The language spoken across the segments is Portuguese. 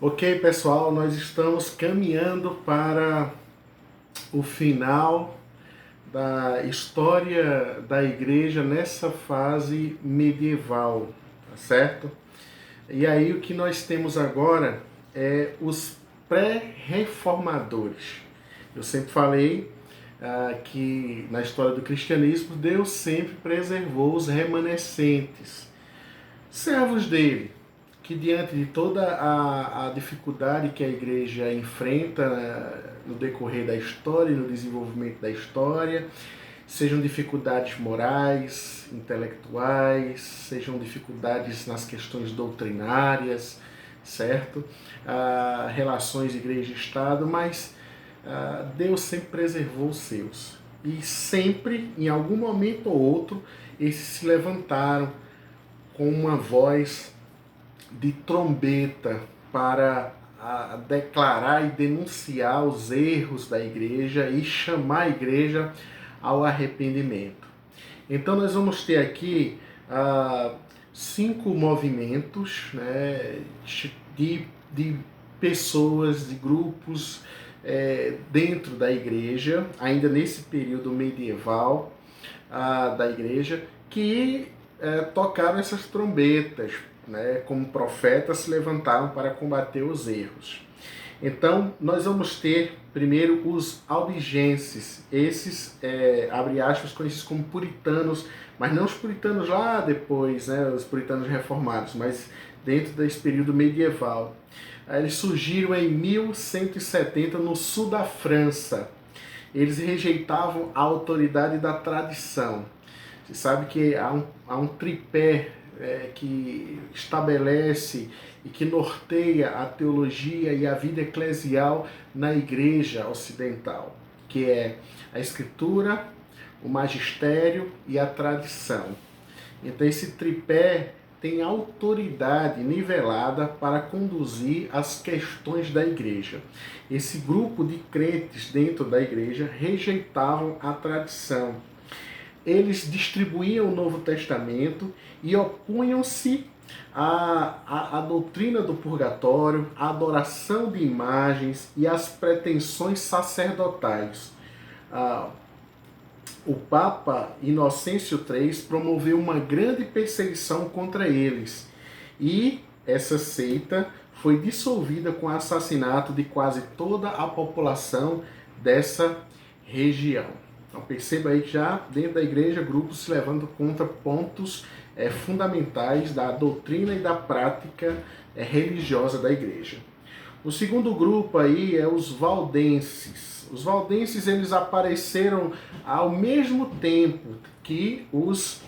Ok, pessoal, nós estamos caminhando para o final da história da igreja nessa fase medieval, tá certo? E aí o que nós temos agora é os pré-reformadores. Eu sempre falei que na história do cristianismo Deus sempre preservou os remanescentes, servos dele, que diante de toda a dificuldade que a igreja enfrenta, né, no decorrer da história e no desenvolvimento da história, sejam dificuldades morais, intelectuais, sejam dificuldades nas questões doutrinárias, certo? Relações igreja e Estado, mas Deus sempre preservou os seus. E sempre, em algum momento ou outro, esses se levantaram com uma voz de trombeta para declarar e denunciar os erros da igreja e chamar a igreja ao arrependimento. Então nós vamos ter aqui 5 movimentos, né, de pessoas, de grupos dentro da igreja, ainda nesse período medieval da igreja, que tocaram essas trombetas, né, como profetas se levantaram para combater os erros. Então, nós vamos ter primeiro os albigenses, esses, abre aspas, conhecidos como puritanos, mas não os puritanos lá depois, né, os puritanos reformados, mas dentro desse período medieval. Eles surgiram em 1170 no sul da França. Eles rejeitavam a autoridade da tradição. Você sabe que há um tripé que estabelece e que norteia a teologia e a vida eclesial na igreja ocidental, que é a escritura, o magistério e a tradição. Então esse tripé tem autoridade nivelada para conduzir as questões da igreja. Esse grupo de crentes dentro da igreja rejeitavam a tradição. Eles distribuíam o Novo Testamento e opunham-se à doutrina do purgatório, à adoração de imagens e às pretensões sacerdotais. O Papa Inocêncio III promoveu uma grande perseguição contra eles e essa seita foi dissolvida com o assassinato de quase toda a população dessa região. Então perceba aí que já dentro da igreja grupos se levantam contra pontos fundamentais da doutrina e da prática religiosa da igreja. O segundo grupo aí é os valdenses. Os valdenses eles apareceram ao mesmo tempo que os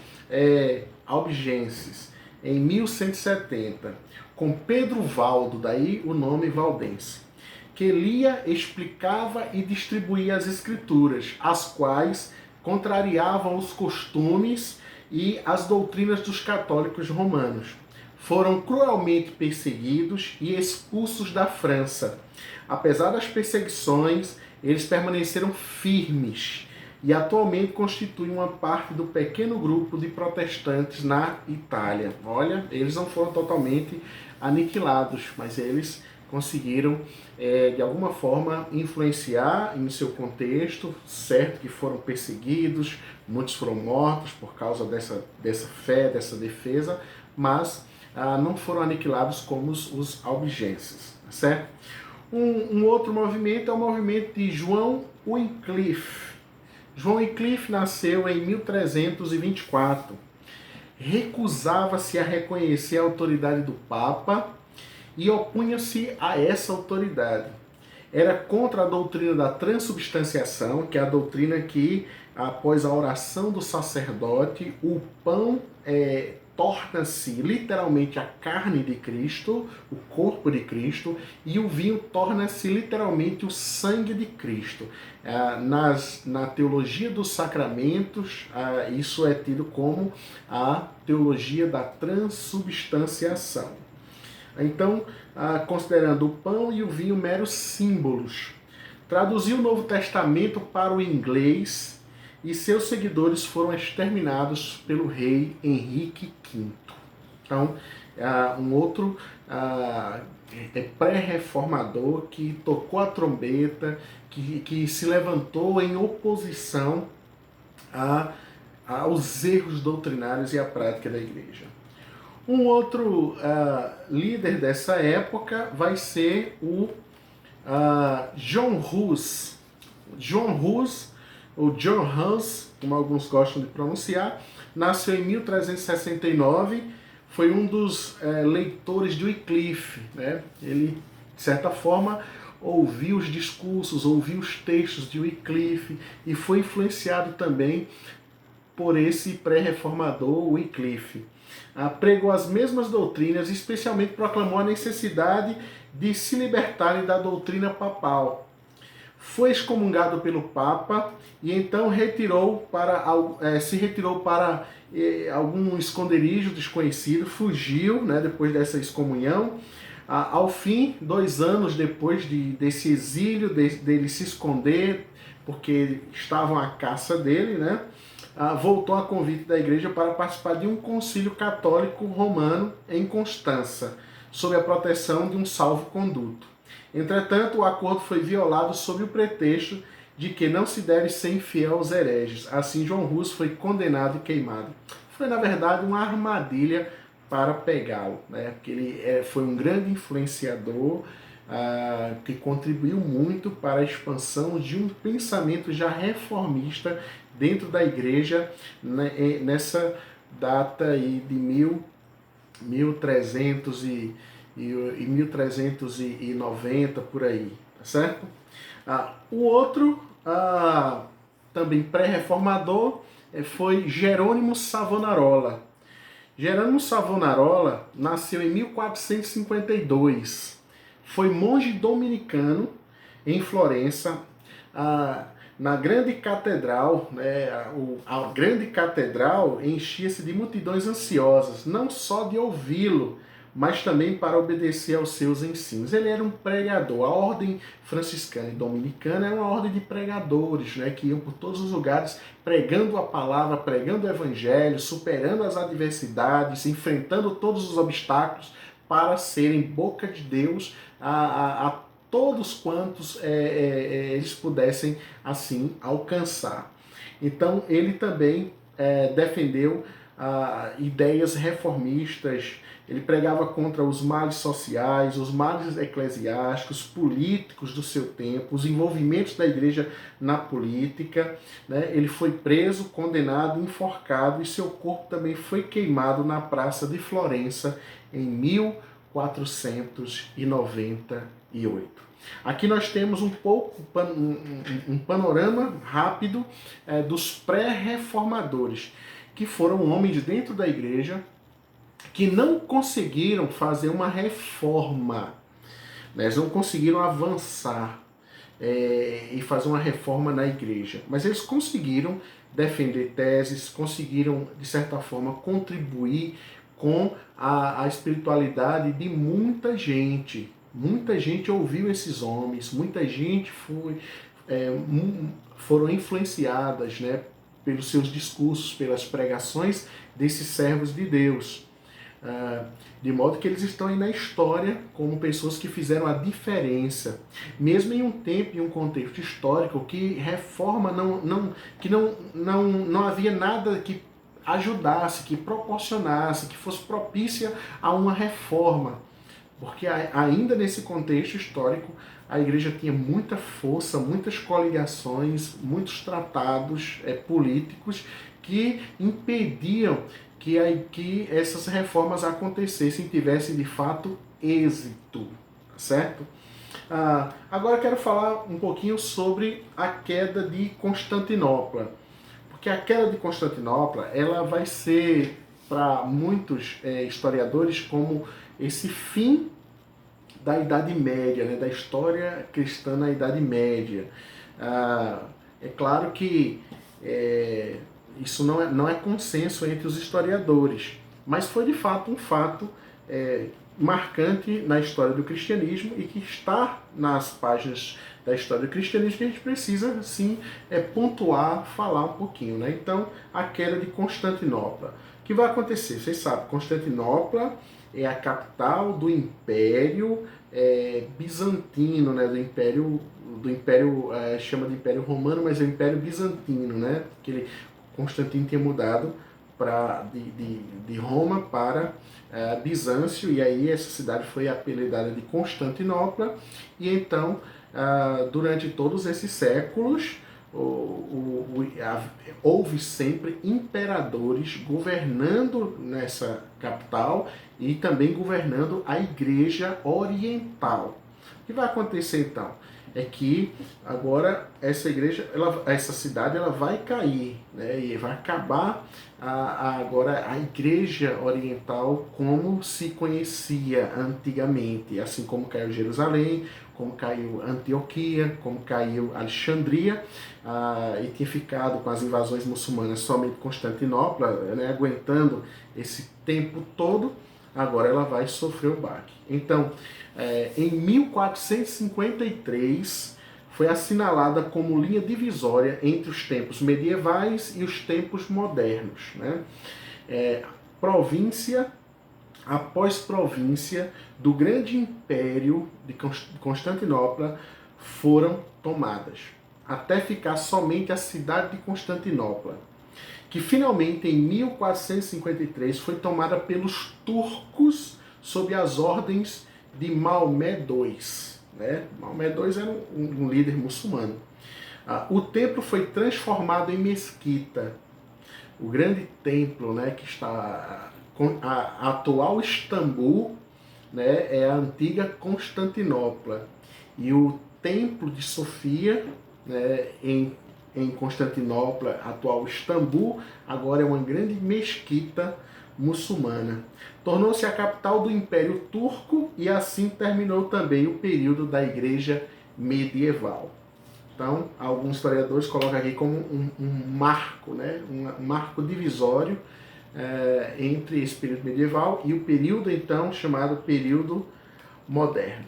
albigenses, em 1170, com Pedro Valdo, daí o nome valdense, que lia, explicava e distribuía as escrituras, as quais contrariavam os costumes e as doutrinas dos católicos romanos. Foram cruelmente perseguidos e expulsos da França. Apesar das perseguições, eles permaneceram firmes e atualmente constituem uma parte do pequeno grupo de protestantes na Itália. Olha, eles não foram totalmente aniquilados, mas eles conseguiram, de alguma forma, influenciar em seu contexto, certo que foram perseguidos, muitos foram mortos por causa dessa fé, dessa defesa, mas não foram aniquilados como os albigenses, certo? Um outro movimento é o movimento de João Wycliffe. João Wycliffe nasceu em 1324. Recusava-se a reconhecer a autoridade do Papa e opunha-se a essa autoridade. Era contra a doutrina da transubstanciação, que é a doutrina que, após a oração do sacerdote, o pão torna-se literalmente a carne de Cristo, o corpo de Cristo, e o vinho torna-se literalmente o sangue de Cristo. Na teologia dos sacramentos, isso é tido como a teologia da transubstanciação. Então, considerando o pão e o vinho meros símbolos, traduziu o Novo Testamento para o inglês e seus seguidores foram exterminados pelo rei Henrique V. Então, um outro pré-reformador que tocou a trombeta, que se levantou em oposição aos erros doutrinários e à prática da igreja. Um outro líder dessa época vai ser o John Hus. John Hus, ou John Hus, como alguns gostam de pronunciar, nasceu em 1369, foi um dos leitores de Wycliffe, né? Ele, de certa forma, ouviu os discursos, ouviu os textos de Wycliffe e foi influenciado também por esse pré-reformador Wycliffe. Pregou as mesmas doutrinas, especialmente proclamou a necessidade de se libertarem da doutrina papal. Foi excomungado pelo Papa e então se retirou para algum esconderijo desconhecido, fugiu, né, depois dessa excomunhão. Ao fim, 2 anos depois desse exílio, dele se esconder, porque estavam à caça dele, né, voltou a convite da igreja para participar de um concílio católico romano em Constança, sob a proteção de um salvo-conduto. Entretanto, o acordo foi violado sob o pretexto de que não se deve ser infiel aos hereges. Assim, João Hus foi condenado e queimado. Foi, na verdade, uma armadilha para pegá-lo, né? Porque ele foi um grande influenciador que contribuiu muito para a expansão de um pensamento já reformista dentro da igreja, né, nessa data aí de 1390 por aí, tá certo? O outro, também pré-reformador, foi Jerônimo Savonarola. Jerônimo Savonarola nasceu em 1452. Foi monge dominicano em Florença, na grande catedral, né, a grande catedral enchia-se de multidões ansiosas, não só de ouvi-lo, mas também para obedecer aos seus ensinos. Ele era um pregador. A ordem franciscana e dominicana era uma ordem de pregadores, né, que iam por todos os lugares pregando a palavra, pregando o evangelho, superando as adversidades, enfrentando todos os obstáculos para serem boca de Deus a todos quantos eles pudessem assim alcançar. Então ele também defendeu ideias reformistas. Ele pregava contra os males sociais, os males eclesiásticos, políticos do seu tempo, os envolvimentos da igreja na política, né? Ele foi preso, condenado, enforcado e seu corpo também foi queimado na praça de Florença em 1498. Aqui nós temos um panorama rápido dos pré-reformadores, que foram homens dentro da igreja que não conseguiram fazer uma reforma, né? Eles não conseguiram avançar e fazer uma reforma na igreja, mas eles conseguiram defender teses, conseguiram, de certa forma, contribuir com a espiritualidade de muita gente. Muita gente ouviu esses homens, muita gente foram influenciadas, né, pelos seus discursos, pelas pregações desses servos de Deus. De modo que eles estão aí na história como pessoas que fizeram a diferença, mesmo em um tempo e um contexto histórico que reforma não havia nada que ajudasse, que proporcionasse, que fosse propícia a uma reforma. Porque ainda nesse contexto histórico, a igreja tinha muita força, muitas coligações, muitos tratados políticos que impediam que essas reformas acontecessem e tivessem de fato êxito, certo? Agora eu quero falar um pouquinho sobre a queda de Constantinopla, porque a queda de Constantinopla ela vai ser para muitos historiadores como esse fim da Idade Média, né, da história cristã na Idade Média. É claro que isso não é consenso entre os historiadores, mas foi de fato um fato marcante na história do cristianismo e que está nas páginas da história do cristianismo que a gente precisa, sim, pontuar, falar um pouquinho, né? Então, a queda de Constantinopla. O que vai acontecer? Vocês sabem, Constantinopla é a capital do Império Bizantino, né? Do Império chama de Império Romano, mas é o Império Bizantino, né? Que Constantino tinha mudado de Roma para Bizâncio, e aí essa cidade foi apelidada de Constantinopla, e então, durante todos esses séculos, houve sempre imperadores governando nessa capital e também governando a Igreja Oriental. O que vai acontecer então? É que agora essa cidade ela vai cair, né? E vai acabar agora a Igreja Oriental como se conhecia antigamente, assim como caiu Jerusalém, como caiu Antioquia, como caiu Alexandria, e tinha ficado com as invasões muçulmanas somente Constantinopla, né, aguentando esse tempo todo. Agora ela vai sofrer o baque. Então, em 1453, foi assinalada como linha divisória entre os tempos medievais e os tempos modernos, né? Província após província do grande império de Constantinopla foram tomadas, até ficar somente a cidade de Constantinopla, que finalmente em 1453 foi tomada pelos turcos sob as ordens de Maomé II. Né? Maomé II era um líder muçulmano. O templo foi transformado em mesquita. O grande templo, né, que está a atual Istambul, né, é a antiga Constantinopla. E o Templo de Sofia, né, em Constantinopla, atual Istambul, agora é uma grande mesquita muçulmana. Tornou-se a capital do Império Turco e assim terminou também o período da Igreja Medieval. Então, alguns historiadores colocam aqui como um marco, né? Um marco divisório entre esse período medieval e o período, então, chamado período moderno.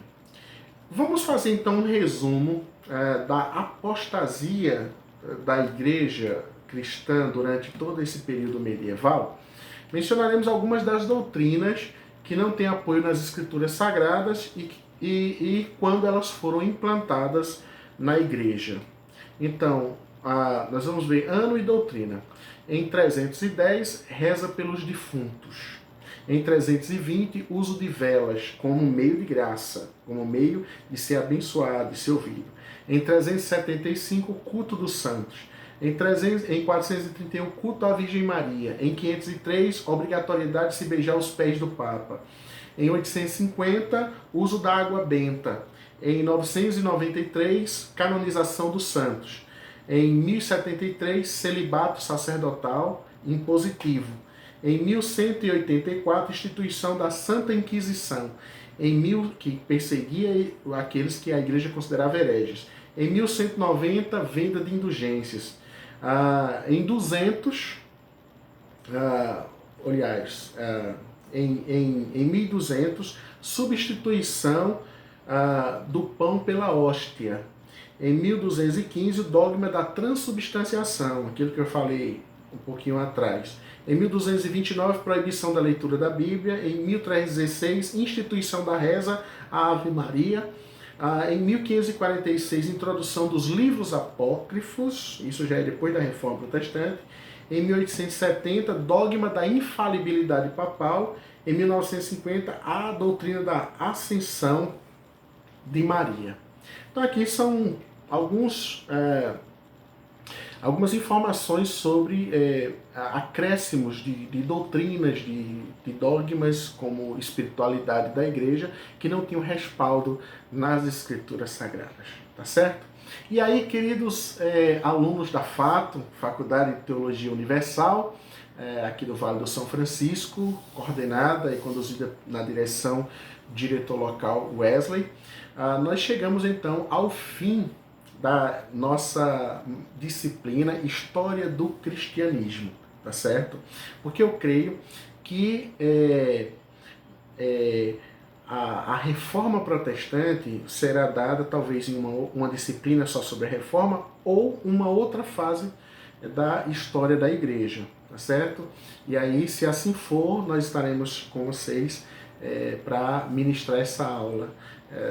Vamos fazer, então, um resumo da apostasia da igreja cristã durante todo esse período medieval. Mencionaremos algumas das doutrinas que não têm apoio nas escrituras sagradas e quando elas foram implantadas na igreja. Então, nós vamos ver ano e doutrina. Em 310, reza pelos defuntos. Em 320, uso de velas como meio de graça, como meio de ser abençoado, de ser ouvido. Em 375, culto dos santos. Em 431, culto à Virgem Maria. Em 503, obrigatoriedade de se beijar os pés do Papa. Em 850, uso da água benta. Em 993, canonização dos santos. Em 1073, celibato sacerdotal impositivo. Em 1184, instituição da Santa Inquisição, que perseguia aqueles que a igreja considerava hereges. Em 1190, venda de indulgências. Em 200, em 1200, substituição do pão pela hóstia. Em 1215, o dogma da transubstanciação, aquilo que eu falei um pouquinho atrás. Em 1229, proibição da leitura da Bíblia. Em 1316, instituição da reza à Ave Maria. Em 1546, introdução dos livros apócrifos, isso já é depois da Reforma Protestante. Em 1870, dogma da infalibilidade papal. Em 1950, a doutrina da Ascensão de Maria. Então aqui são algumas informações sobre acréscimos de doutrinas, de dogmas como espiritualidade da igreja que não tinham respaldo nas escrituras sagradas, tá certo? E aí, queridos alunos da FATO, Faculdade de Teologia Universal, aqui do Vale do São Francisco, coordenada e conduzida na direção diretor local Wesley, nós chegamos então ao fim da nossa disciplina História do Cristianismo, tá certo? Porque eu creio que a reforma protestante será dada talvez em uma disciplina só sobre a reforma ou uma outra fase da história da igreja, tá certo? E aí, se assim for, nós estaremos com vocês para ministrar essa aula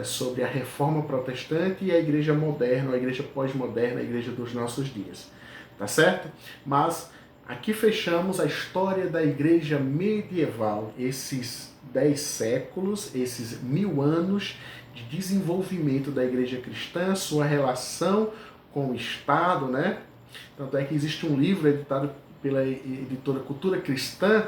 sobre a Reforma Protestante e a Igreja Moderna, a Igreja Pós-Moderna, a Igreja dos nossos dias. Tá certo? Mas aqui fechamos a história da Igreja medieval, esses 10 séculos, esses 1000 anos de desenvolvimento da Igreja cristã, sua relação com o Estado, né? Tanto é que existe um livro editado pela editora Cultura Cristã,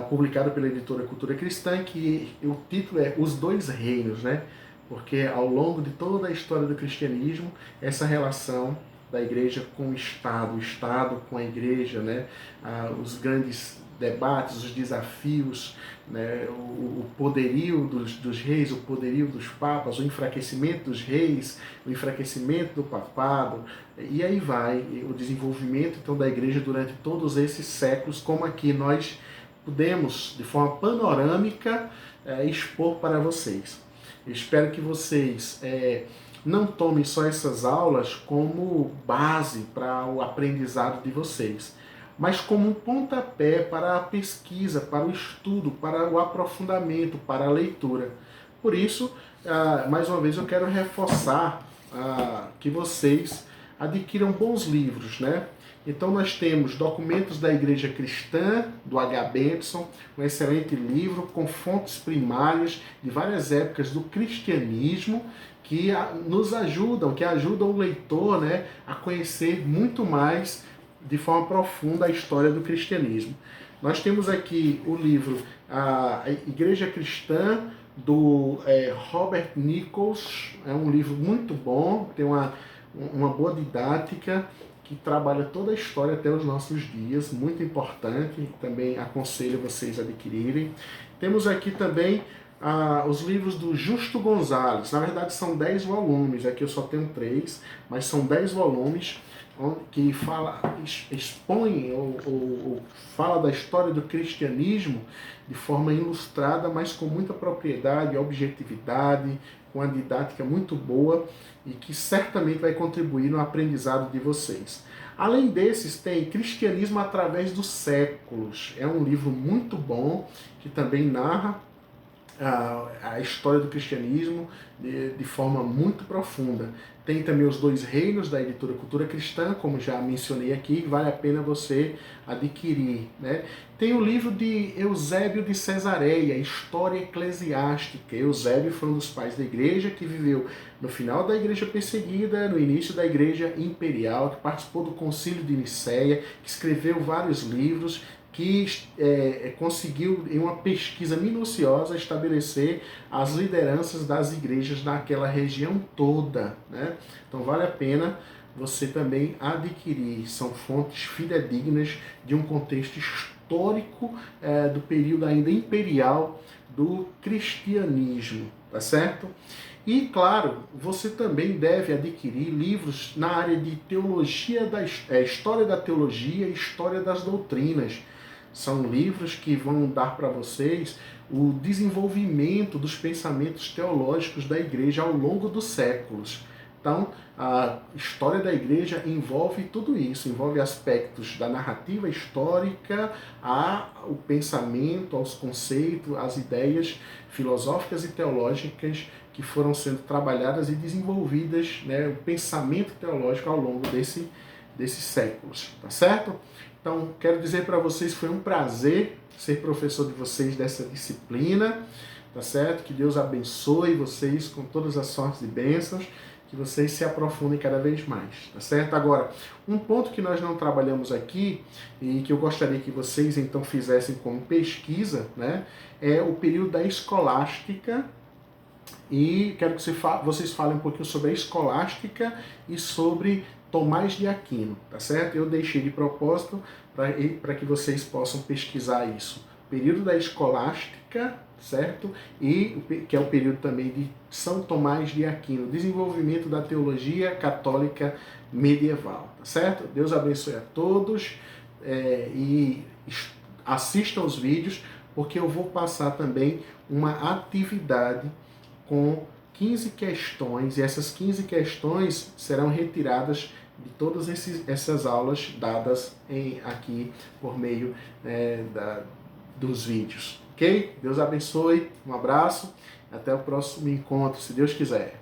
publicado pela editora Cultura Cristã, que o título é Os Dois Reinos, né? Porque ao longo de toda a história do cristianismo, essa relação da igreja com o Estado com a igreja, né? Os grandes debates, os desafios, né? O poderio dos reis, o poderio dos papas, o enfraquecimento dos reis, o enfraquecimento do papado, e aí vai o desenvolvimento então da igreja durante todos esses séculos, como aqui nós pudemos, de forma panorâmica, expor para vocês. Eu espero que vocês não tomem só essas aulas como base para o aprendizado de vocês, mas como um pontapé para a pesquisa, para o estudo, para o aprofundamento, para a leitura. Por isso, mais uma vez, eu quero reforçar que vocês adquiram bons livros, né? Então nós temos Documentos da Igreja Cristã, do H. Benson, um excelente livro com fontes primárias de várias épocas do cristianismo, que nos ajudam, que ajudam o leitor, né, a conhecer muito mais de forma profunda a história do cristianismo. Nós temos aqui o livro A Igreja Cristã, do Robert Nichols. É um livro muito bom, tem uma boa didática, que trabalha toda a história até os nossos dias, muito importante, também aconselho vocês a adquirirem. Temos aqui também os livros do Justo Gonzalez. Na verdade são 10 volumes, aqui eu só tenho 3, mas são 10 volumes que expõe ou fala da história do cristianismo de forma ilustrada, mas com muita propriedade, objetividade, com uma didática muito boa e que certamente vai contribuir no aprendizado de vocês. Além desses, tem Cristianismo através dos Séculos. É um livro muito bom que também narra a história do cristianismo de forma muito profunda. Tem também Os Dois Reinos, da editora Cultura Cristã, como já mencionei aqui, vale a pena você adquirir, né? Tem o livro de Eusébio de Cesareia, História Eclesiástica. Eusébio foi um dos pais da igreja, que viveu no final da igreja perseguida, no início da igreja imperial, que participou do Concílio de Nicéia, que escreveu vários livros, que conseguiu, em uma pesquisa minuciosa, estabelecer as lideranças das igrejas naquela região toda, né? Então vale a pena você também adquirir. São fontes fidedignas de um contexto histórico do período ainda imperial do cristianismo, tá certo? E, claro, você também deve adquirir livros na área de teologia, história da teologia e história das doutrinas. São livros que vão dar para vocês o desenvolvimento dos pensamentos teológicos da igreja ao longo dos séculos. Então, a história da igreja envolve tudo isso, envolve aspectos da narrativa histórica, o pensamento, aos conceitos, às ideias filosóficas e teológicas que foram sendo trabalhadas e desenvolvidas, né, o pensamento teológico ao longo desses séculos, tá certo? Então, quero dizer para vocês que foi um prazer ser professor de vocês dessa disciplina, tá certo? Que Deus abençoe vocês com todas as sortes e bênçãos, que vocês se aprofundem cada vez mais, tá certo? Agora, um ponto que nós não trabalhamos aqui e que eu gostaria que vocês então fizessem como pesquisa, né, é o período da escolástica, e quero que vocês falem um pouquinho sobre a escolástica e sobre Tomás de Aquino, tá certo? Eu deixei de propósito para que vocês possam pesquisar isso. Período da escolástica, certo? E que é o período também de São Tomás de Aquino, desenvolvimento da teologia católica medieval, tá certo? Deus abençoe a todos e assistam os vídeos, porque eu vou passar também uma atividade com 15 questões, e essas 15 questões serão retiradas de todas essas aulas dadas aqui por meio dos vídeos, ok? Deus abençoe, um abraço, até o próximo encontro, se Deus quiser.